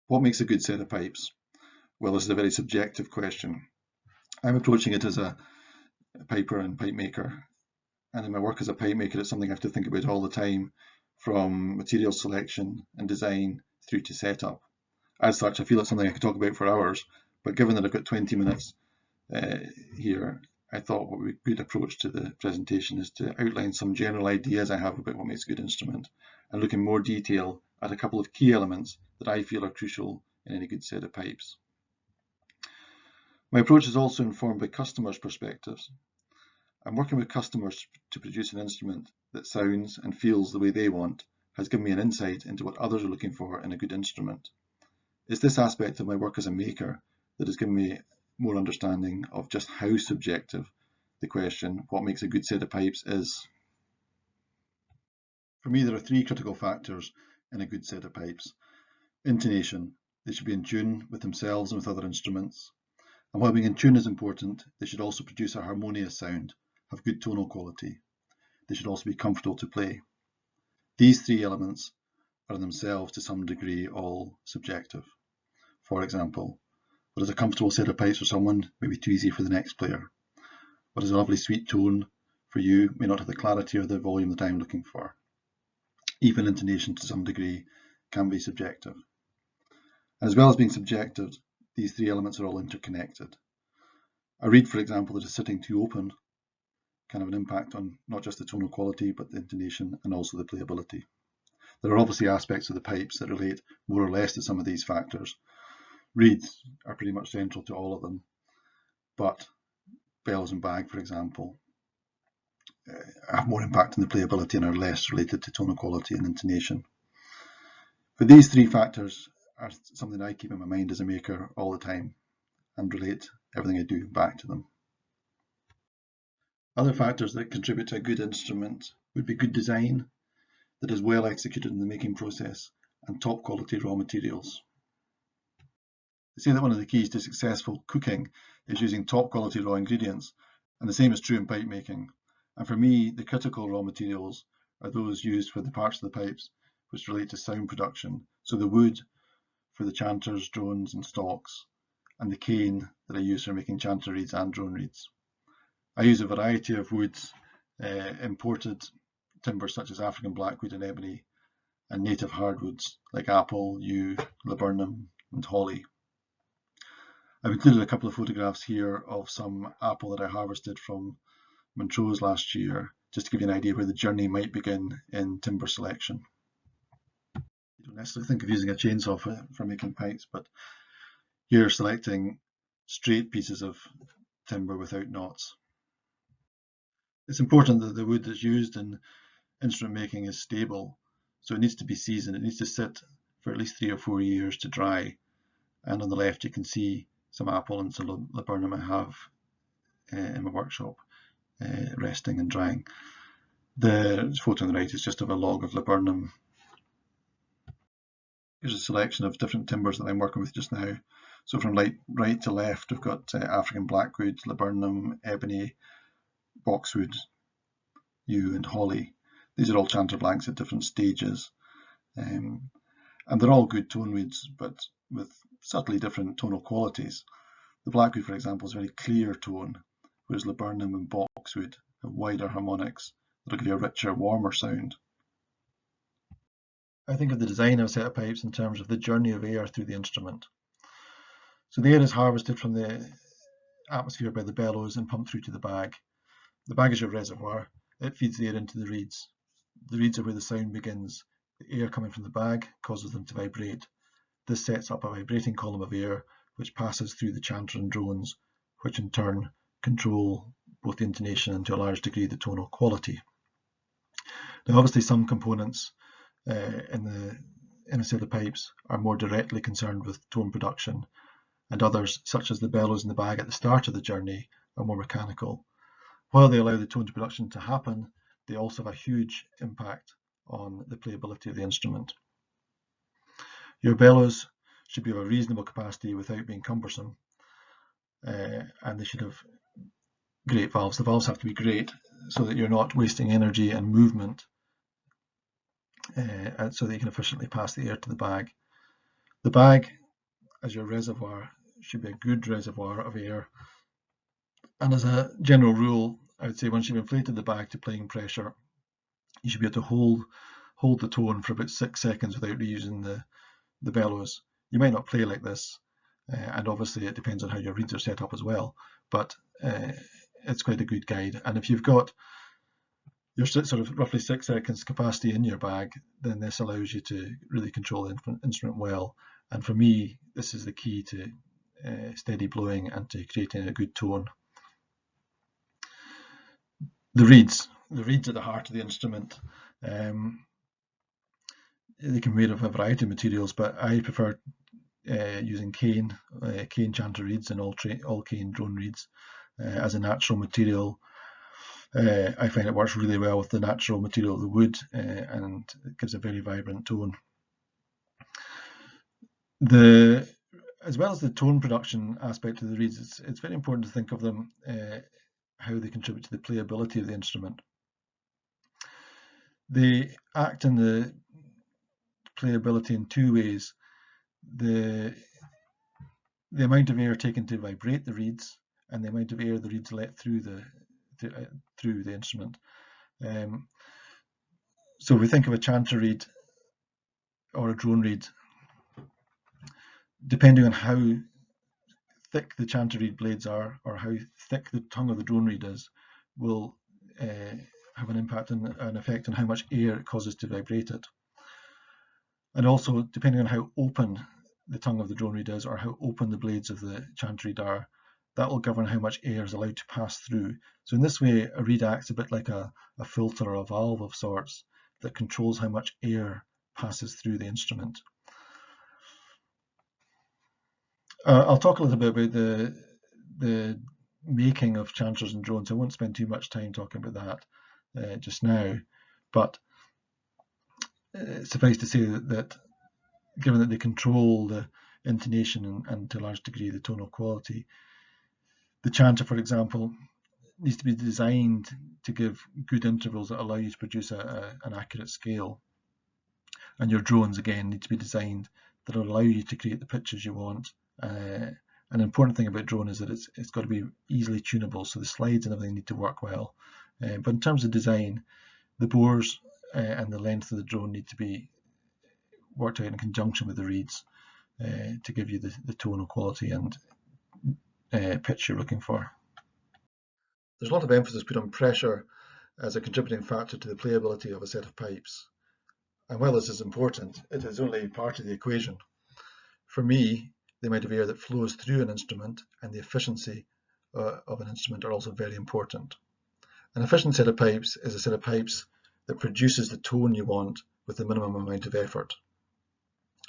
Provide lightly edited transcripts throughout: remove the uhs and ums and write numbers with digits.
What makes a good set of pipes? Well, this is a very subjective question. I'm approaching it as a piper and pipe maker, and in my work as a pipe maker, it's something I have to think about all the time, from material selection and design through to setup. As such, I feel it's something I could talk about for hours, but given that I've got 20 minutes here, I thought what would be a good approach to the presentation is to outline some general ideas I have about what makes a good instrument and look in more detail at a couple of key elements that I feel are crucial in any good set of pipes. My approach is also informed by customers' perspectives. I'm working with customers to produce an instrument that sounds and feels the way they want, has given me an insight into what others are looking for in a good instrument. It's this aspect of my work as a maker that has given me more understanding of just how subjective the question, what makes a good set of pipes, is. For me, there are three critical factors in a good set of pipes. Intonation. They should be in tune with themselves and with other instruments. And while being in tune is important, they should also produce a harmonious sound, have good tonal quality. They should also be comfortable to play. These three elements are themselves to some degree all subjective. For example, what is a comfortable set of pipes for someone may be too easy for the next player. What is a lovely sweet tone for you may not have the clarity or the volume that I'm looking for. Even intonation to some degree can be subjective. And as well as being subjective, these three elements are all interconnected. A reed, for example, that is sitting too open can have an impact on not just the tonal quality, but the intonation and also the playability. There are obviously aspects of the pipes that relate more or less to some of these factors. Reeds are pretty much central to all of them, but bellows and bag, for example, have more impact on the playability and are less related to tonal quality and intonation. But these three factors are something I keep in my mind as a maker all the time and relate everything I do back to them. Other factors that contribute to a good instrument would be good design that is well executed in the making process and top quality raw materials. They say that one of the keys to successful cooking is using top quality raw ingredients, and the same is true in pipe making. And for me, the critical raw materials are those used for the parts of the pipes which relate to sound production. So the wood for the chanters, drones and stocks, and the cane that I use for making chanter reeds and drone reeds. I use a variety of woods, imported timber such as African blackwood and ebony, and native hardwoods like apple, yew, laburnum and holly. I've included a couple of photographs here of some apple that I harvested from Montrose last year, just to give you an idea where the journey might begin in timber selection. You don't necessarily think of using a chainsaw for making pipes, but you're selecting straight pieces of timber without knots. It's important that the wood that's used in instrument making is stable, so it needs to be seasoned. It needs to sit for at least 3 or 4 years to dry. And on the left you can see some apple and some laburnum I have in my workshop resting and drying. The photo on the right is just of a log of laburnum. Here's a selection of different timbers that I'm working with just now. So from right to left we've got African blackwood, laburnum, ebony, boxwood, yew and holly. These are all chanter blanks at different stages. And they're all good tone reeds, but with subtly different tonal qualities. The blackwood, for example, is a very clear tone, whereas laburnum and boxwood have wider harmonics that'll give you a richer, warmer sound. I think of the design of a set of pipes in terms of the journey of air through the instrument. So the air is harvested from the atmosphere by the bellows and pumped through to the bag. The bag is your reservoir. It feeds the air into the reeds. The reeds are where the sound begins. The air coming from the bag causes them to vibrate. This sets up a vibrating column of air which passes through the chanter and drones, which in turn control both the intonation and to a large degree the tonal quality. Now obviously some components in a set of pipes are more directly concerned with tone production, and others, such as the bellows in the bag at the start of the journey, are more mechanical. While they allow the tone production to happen, they also have a huge impact on the playability of the instrument. Your bellows should be of a reasonable capacity without being cumbersome, and they should have great valves. The valves have to be great so that you're not wasting energy and movement, so that you can efficiently pass the air to the bag. The bag as your reservoir should be a good reservoir of air, and as a general rule, I would say once you've inflated the bag to playing pressure, you should be able to hold the tone for about 6 seconds without reusing the bellows. You might not play like this, and obviously it depends on how your reeds are set up as well, but it's quite a good guide. And if you've got your sort of roughly 6 seconds capacity in your bag, then this allows you to really control the instrument well. And for me, this is the key to steady blowing and to creating a good tone. The reeds at the heart of the instrument. They can be made of a variety of materials, but I prefer using cane chanter reeds and all cane drone reeds as a natural material. I find it works really well with the natural material of the wood, and it gives a very vibrant tone. As well as the tone production aspect of the reeds, it's very important to think of them how they contribute to the playability of the instrument. They act in the playability in two ways. The amount of air taken to vibrate the reeds and the amount of air the reeds let through the instrument. So if we think of a chanter reed or a drone reed, depending on how thick the chanter reed blades are or how thick the tongue of the drone reed is, will have an impact and an effect on how much air it causes to vibrate it. And also, depending on how open the tongue of the drone reed is or how open the blades of the chanter reed are, that will govern how much air is allowed to pass through. So in this way, a reed acts a bit like a filter or a valve of sorts that controls how much air passes through the instrument. I'll talk a little bit about the making of chanters and drones. I won't spend too much time talking about that just now, but suffice to say that given that they control the intonation and to a large degree the tonal quality, the chanter, for example, needs to be designed to give good intervals that allow you to produce an accurate scale. And your drones, again, need to be designed that allow you to create the pitches you want. An important thing about drone is that it's got to be easily tunable, so the slides and everything need to work well. But in terms of design, the bores and the length of the drone need to be worked out in conjunction with the reeds to give you the tonal quality and pitch you're looking for. There's a lot of emphasis put on pressure as a contributing factor to the playability of a set of pipes. And while this is important, it is only part of the equation. For me, the amount of air that flows through an instrument and the efficiency of an instrument are also very important. An efficient set of pipes is a set of pipes that produces the tone you want with the minimum amount of effort.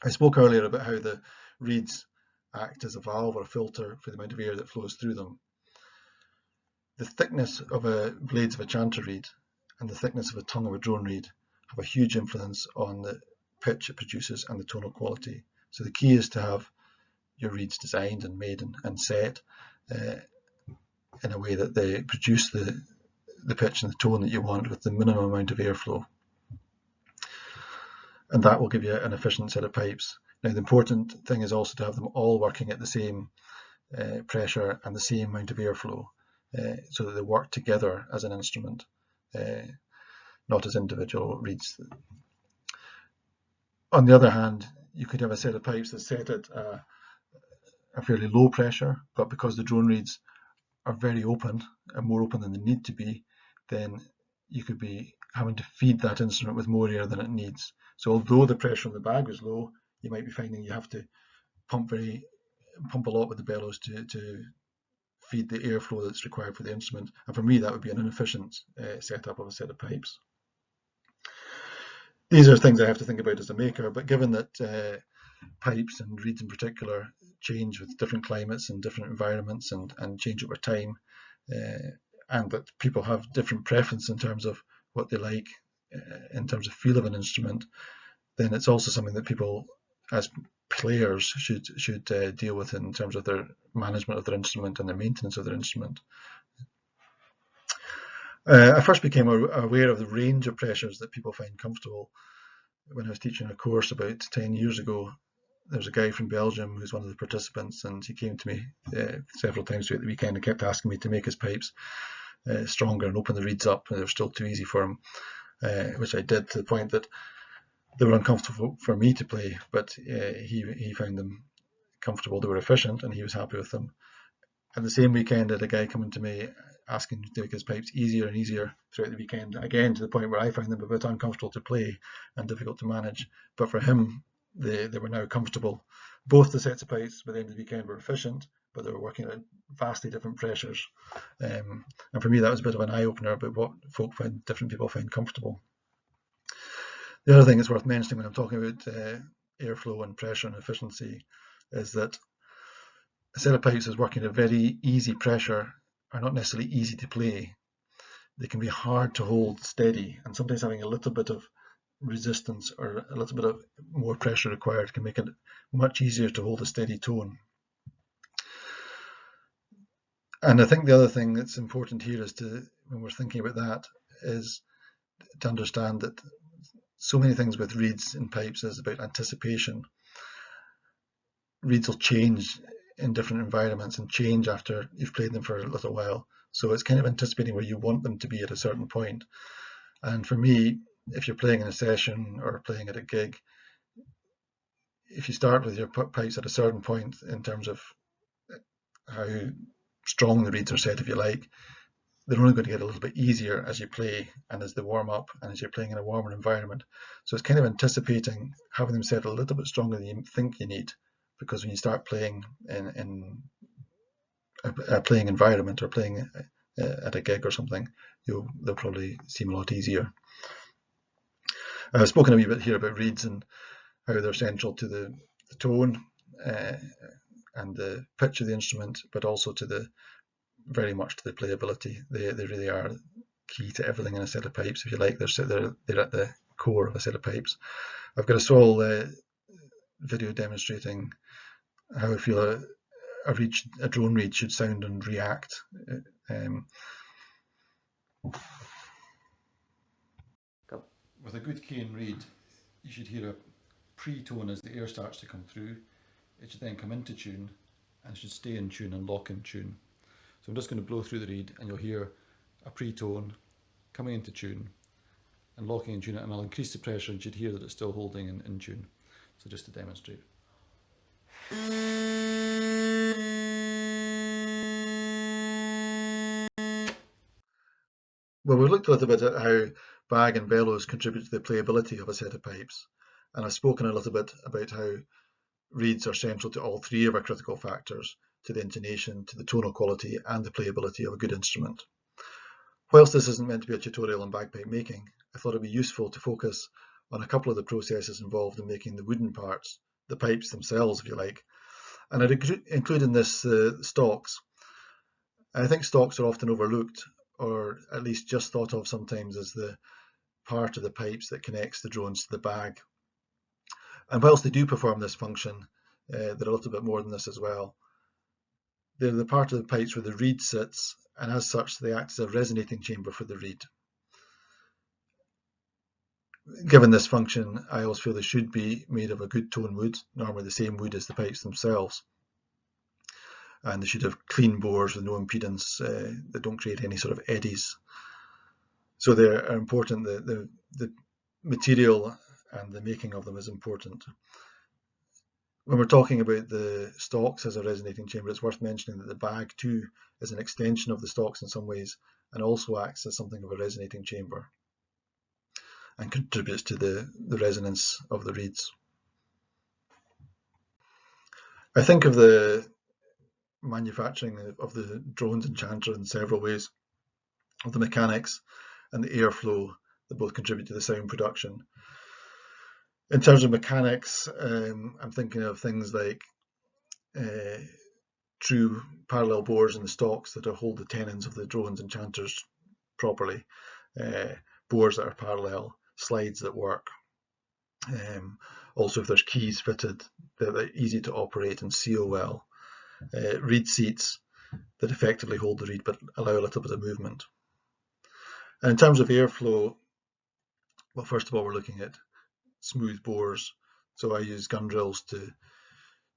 I spoke earlier about how the reeds act as a valve or a filter for the amount of air that flows through them. The thickness of blades of a chanter reed and the thickness of a tongue of a drone reed have a huge influence on the pitch it produces and the tonal quality. So the key is to have your reeds designed and made and set in a way that they produce the pitch and the tone that you want with the minimum amount of airflow. And that will give you an efficient set of pipes. Now, the important thing is also to have them all working at the same pressure and the same amount of airflow so that they work together as an instrument, not as individual reeds. On the other hand, you could have a set of pipes that's set at a fairly low pressure, but because the drone reeds are very open and more open than they need to be, then you could be having to feed that instrument with more air than it needs. So although the pressure on the bag was low, you might be finding you have to pump a lot with the bellows to feed the airflow that's required for the instrument. And for me, that would be an inefficient setup of a set of pipes. These are things I have to think about as a maker, but given that pipes and reeds in particular change with different climates and different environments and change over time, and that people have different preference in terms of what they like in terms of feel of an instrument, then it's also something that people as players should deal with in terms of their management of their instrument and their maintenance of their instrument. I first became aware of the range of pressures that people find comfortable when I was teaching a course about 10 years ago there's a guy from Belgium who's one of the participants, and he came to me several times throughout the weekend and kept asking me to make his pipes stronger and open the reeds up, and they were still too easy for him, which I did, to the point that they were uncomfortable for me to play, but he found them comfortable, they were efficient, and he was happy with them. And the same weekend, I had a guy coming to me asking to make his pipes easier and easier throughout the weekend, again to the point where I found them a bit uncomfortable to play and difficult to manage. But for him, they were now comfortable. Both the sets of pipes by the end of the weekend were efficient, but they were working at vastly different pressures. And for me, that was a bit of an eye-opener about what different people find comfortable. The other thing that's worth mentioning when I'm talking about airflow and pressure and efficiency is that a set of pipes is working at a very easy pressure are not necessarily easy to play. They can be hard to hold steady, and sometimes having a little bit of resistance or a little bit of more pressure required can make it much easier to hold a steady tone. And I think the other thing that's important here is when we're thinking about that, is to understand that so many things with reeds and pipes is about anticipation. Reeds will change in different environments and change after you've played them for a little while. So it's kind of anticipating where you want them to be at a certain point. And for me, if you're playing in a session or playing at a gig, if you start with your pipes at a certain point in terms of how strong the reeds are set, if you like, they're only going to get a little bit easier as you play and as they warm up and as you're playing in a warmer environment. So it's kind of anticipating having them set a little bit stronger than you think you need, because when you start playing in a playing environment or playing at a gig or something, they'll probably seem a lot easier. I've spoken a wee bit here about reeds and how they're central to the tone and the pitch of the instrument, but also very much to the playability. They really are key to everything in a set of pipes, if you like. They're at the core of a set of pipes. I've got a small video demonstrating how I feel a drone reed should sound and react. With a good cane reed, you should hear a pre-tone as the air starts to come through. It should then come into tune and should stay in tune and lock in tune. So I'm just going to blow through the reed and you'll hear a pre-tone coming into tune and locking in tune, and I'll increase the pressure and you should hear that it's still holding in tune. So just to demonstrate. Well, we've looked a little bit at how bag and bellows contribute to the playability of a set of pipes, and I've spoken a little bit about how reeds are central to all three of our critical factors, to the intonation, to the tonal quality, and the playability of a good instrument. Whilst this isn't meant to be a tutorial on bagpipe making, I thought it'd be useful to focus on a couple of the processes involved in making the wooden parts, the pipes themselves, if you like. And I'd include in this stalks. I think stalks are often overlooked, or at least just thought of sometimes as the part of the pipes that connects the drones to the bag. And whilst they do perform this function, they're a little bit more than this as well. They're the part of the pipes where the reed sits, and as such they act as a resonating chamber for the reed. Given this function, I always feel they should be made of a good tone wood, normally the same wood as the pipes themselves. And they should have clean bores with no impedance that don't create any sort of eddies. So they are important. The material and the making of them is important. When we're talking about the stalks as a resonating chamber, it's worth mentioning that the bag too is an extension of the stalks in some ways and also acts as something of a resonating chamber and contributes to the resonance of the reeds. I think of the manufacturing of the drones and chanter in several ways, of the mechanics and the airflow that both contribute to the sound production. In terms of mechanics, I'm thinking of things like true parallel bores in the stalks that hold the tenons of the drones and chanters properly, bores that are parallel, slides that work. Also, if there's keys fitted, they're easy to operate and seal well. Reed seats that effectively hold the reed but allow a little bit of movement. And in terms of airflow, well, first of all, we're looking at smooth bores. So I use gun drills to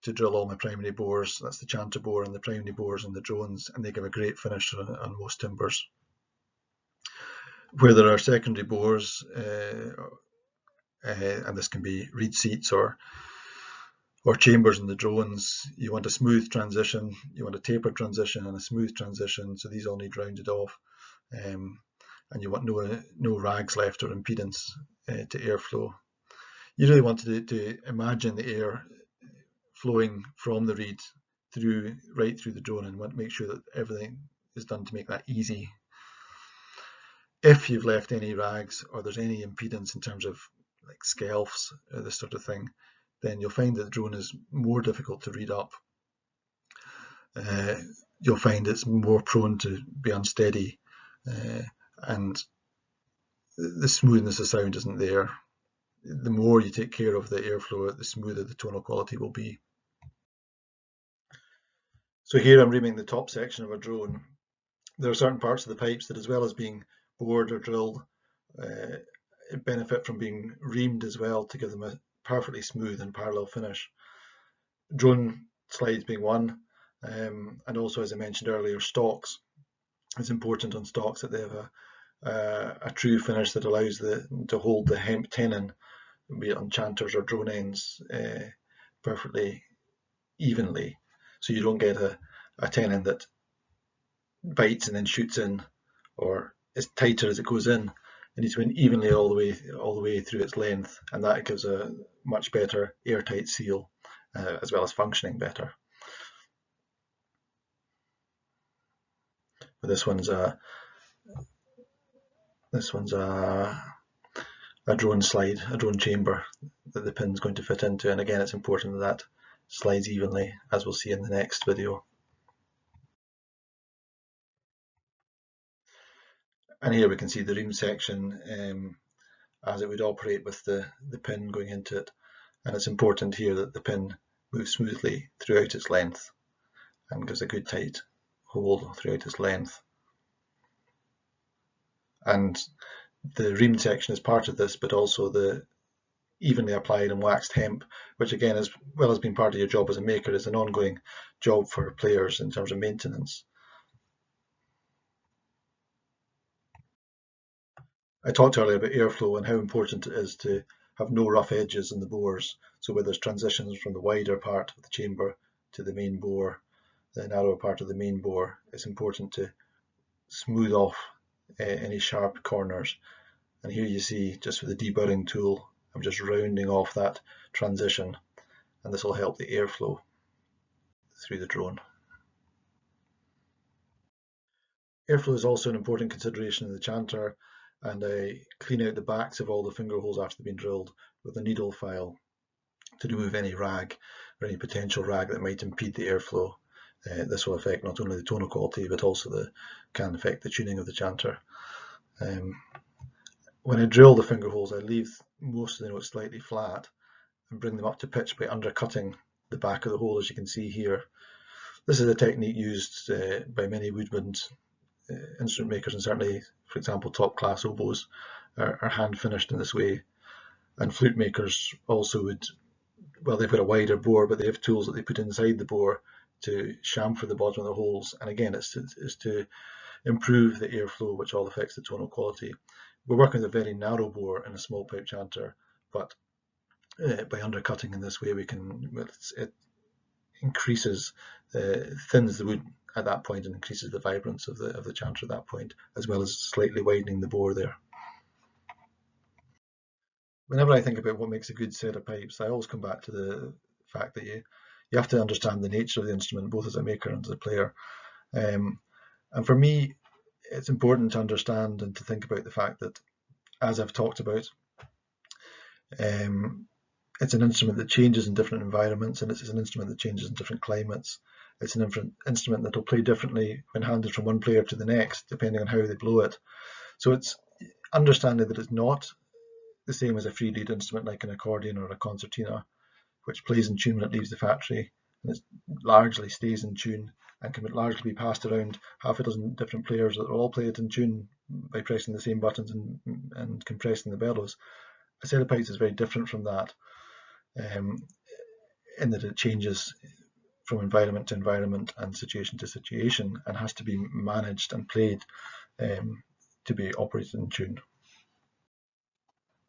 to drill all my primary bores. That's the chanter bore and the primary bores and the drones, and they give a great finish on most timbers. Where there are secondary bores, and this can be reed seats or chambers in the drones, you want a smooth transition, you want a tapered transition and a smooth transition, so these all need rounded off, and you want no rags left or impedance to airflow. You really want to imagine the air flowing from the reed right through the drone, and want to make sure that everything is done to make that easy. If you've left any rags or there's any impedance in terms of like skelfs or this sort of thing, then you'll find that the drone is more difficult to read up. You'll find it's more prone to be unsteady, and the smoothness of sound isn't there. The more you take care of the airflow, the smoother the tonal quality will be. So here I'm reaming the top section of a drone. There are certain parts of the pipes that, as well as being bored or drilled, benefit from being reamed as well to give them a perfectly smooth and parallel finish. Drone slides being one, and also, as I mentioned earlier, stocks. It's important on stocks that they have a true finish that allows to hold the hemp tenon, be it on chanters or drone ends, perfectly evenly, so you don't get a tenon that bites and then shoots in, or is tighter as it goes in. It needs to win evenly all the way through its length, and that gives a much better airtight seal, as well as functioning better. But this one's a drone slide, a drone chamber that the pin's going to fit into, and again it's important that slides evenly, as we'll see in the next video. And here we can see the ream section as it would operate with the pin going into it, and it's important here that the pin moves smoothly throughout its length and gives a good tight hold throughout its length. And the ream section is part of this, but also the evenly applied and waxed hemp, which again, as well as being part of your job as a maker, is an ongoing job for players in terms of maintenance. I talked earlier about airflow and how important it is to have no rough edges in the bores. So where there's transitions from the wider part of the chamber to the main bore, the narrower part of the main bore, it's important to smooth off any sharp corners. And here you see, just with the deburring tool, I'm just rounding off that transition, and this will help the airflow through the drone. Airflow is also an important consideration in the chanter, and I clean out the backs of all the finger holes after they've been drilled with a needle file to remove any rag or any potential rag that might impede the airflow. This will affect not only the tonal quality, but also can affect the tuning of the chanter. When I drill the finger holes, I leave most of the notes slightly flat and bring them up to pitch by undercutting the back of the hole, as you can see here. This is a technique used by many woodwind instrument makers, and certainly, for example, top class oboes are hand finished in this way. And flute makers also would, well, they've got a wider bore, but they have tools that they put inside the bore to chamfer the bottom of the holes. And again, it's to improve the airflow, which all affects the tonal quality. We're working with a very narrow bore in a small pipe chanter, but by undercutting in this way, it increases, thins the wood at that point and increases the vibrance of the chanter at that point, as well as slightly widening the bore there. Whenever I think about what makes a good set of pipes, I always come back to the fact that you have to understand the nature of the instrument, both as a maker and as a player. And for me, it's important to understand and to think about the fact that, as I've talked about, it's an instrument that changes in different environments, and it's an instrument that changes in different climates. It's an instrument that will play differently when handed from one player to the next, depending on how they blow it. So it's understanding that it's not the same as a free reed instrument like an accordion or a concertina, which plays in tune when it leaves the factory, and it largely stays in tune and can largely be passed around half a dozen different players that all play it in tune by pressing the same buttons and compressing the bellows. A set of pipes is very different from that. in that it changes from environment to environment and situation to situation, and has to be managed and played to be operated in tune.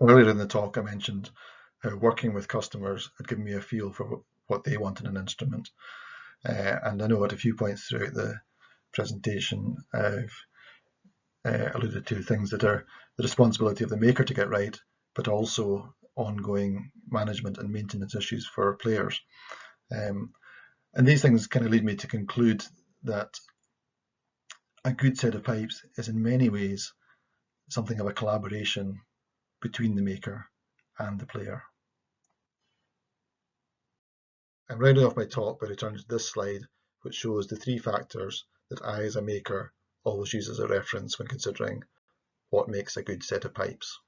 Earlier in the talk, I mentioned how working with customers had given me a feel for what they want in an instrument. And I know at a few points throughout the presentation, I've alluded to things that are the responsibility of the maker to get right, but also ongoing management and maintenance issues for players. And these things kind of lead me to conclude that a good set of pipes is in many ways something of a collaboration between the maker and the player. I'm rounding off my talk by returning to this slide, which shows the 3 factors that I, as a maker, always use as a reference when considering what makes a good set of pipes.